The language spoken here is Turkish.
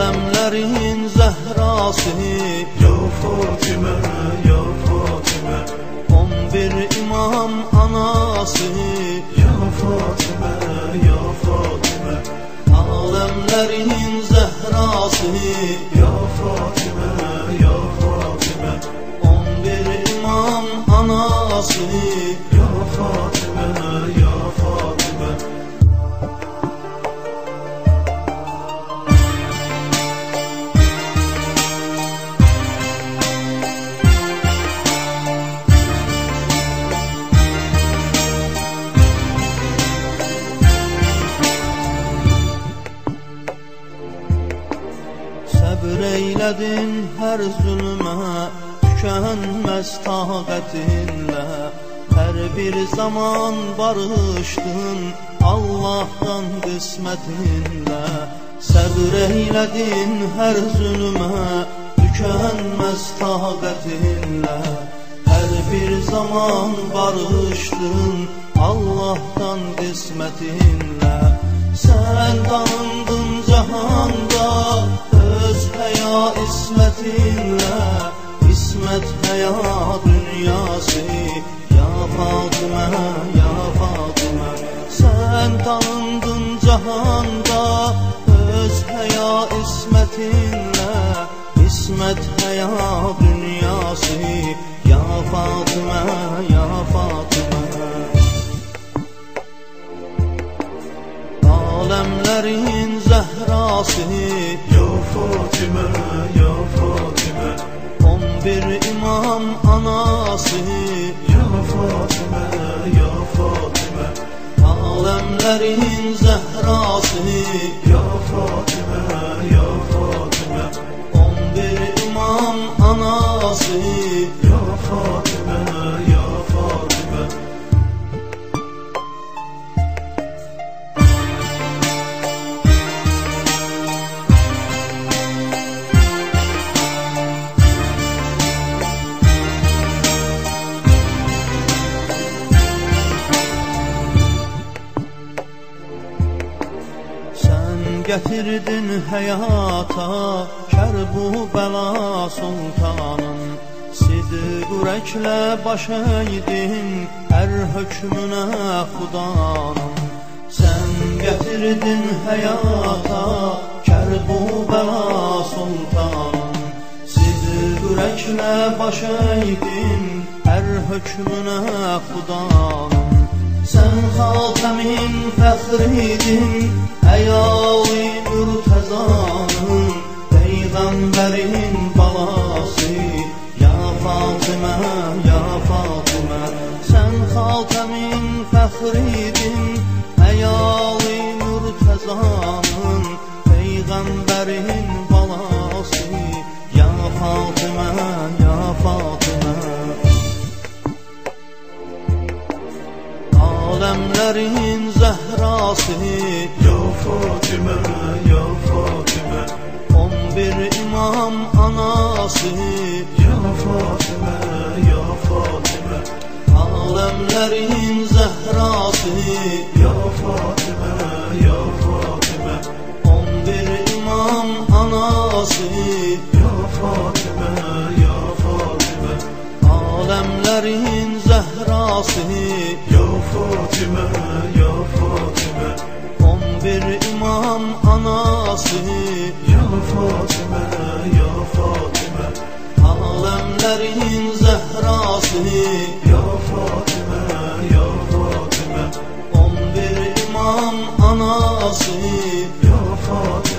Alemlerin zehrası Ya Fatime, ya Fatime, 11 imam anası ya Fatime, ya Fatime, Alemlerin zehrası ya Fatime, ya Fatime, 11 imam anası ya Fatime, ya Fatime. Səbr eyledin her zulme, tükenmez taqətinlə. Her bir zaman barışdın Allah'tan qismətinlə. Səbr eyledin her zulme, tükenmez taqətinlə. Her bir zaman barışdın Allah'tan qismətinlə. Sen tanındın cahanda öz həya ismətinlə. İsmət həya dünyası ya Fatime, ya Fatime. Sen tanındın cahanda öz həya ismətinlə. İsmət həya dünyası ya Fatime, ya Fatime. Alemlerin zehrası Ya Fatime, ya Fatime, 11 imam anası ya Fatime, ya Fatime, Alemlerin zehrası ya Fatime, ya Fatime, 11 imam anası ya Fatime, ya Fatime. Getirdin hayata Kerbu-Bela sultanın. Sidq ürəklə baş əydin hər hökmünə xudanın. Sən getirdin hayata Kerbu-Bela sultanın. Sidq ürəklə baş əydin hər hökmünə xudanın. Sen Hatemin fəxridin, əyali mürtəzanın, Peyğəmbərin balası ya Fatime, ya Fatime. Sen Hatemin fəxridin, əyali mürtəzanın, Peyğəmbərin balası ya Fatime, ya Fatime. Alemlerin zehrası Ya Fatime, ya Fatime, 11 imam anası ya Fatime, ya Fatime, Alemlerin zehrası ya Fatime, ya Fatime, 11 imam anası ya Fatime, ya Fatime, Alemlerin zehrası ya Fatime, ya Fatime, 11 imam anası ya Fatime, ya Fatime, Alemlerin zehrası ya Fatime, ya Fatime, 11 imam anası ya Fatime.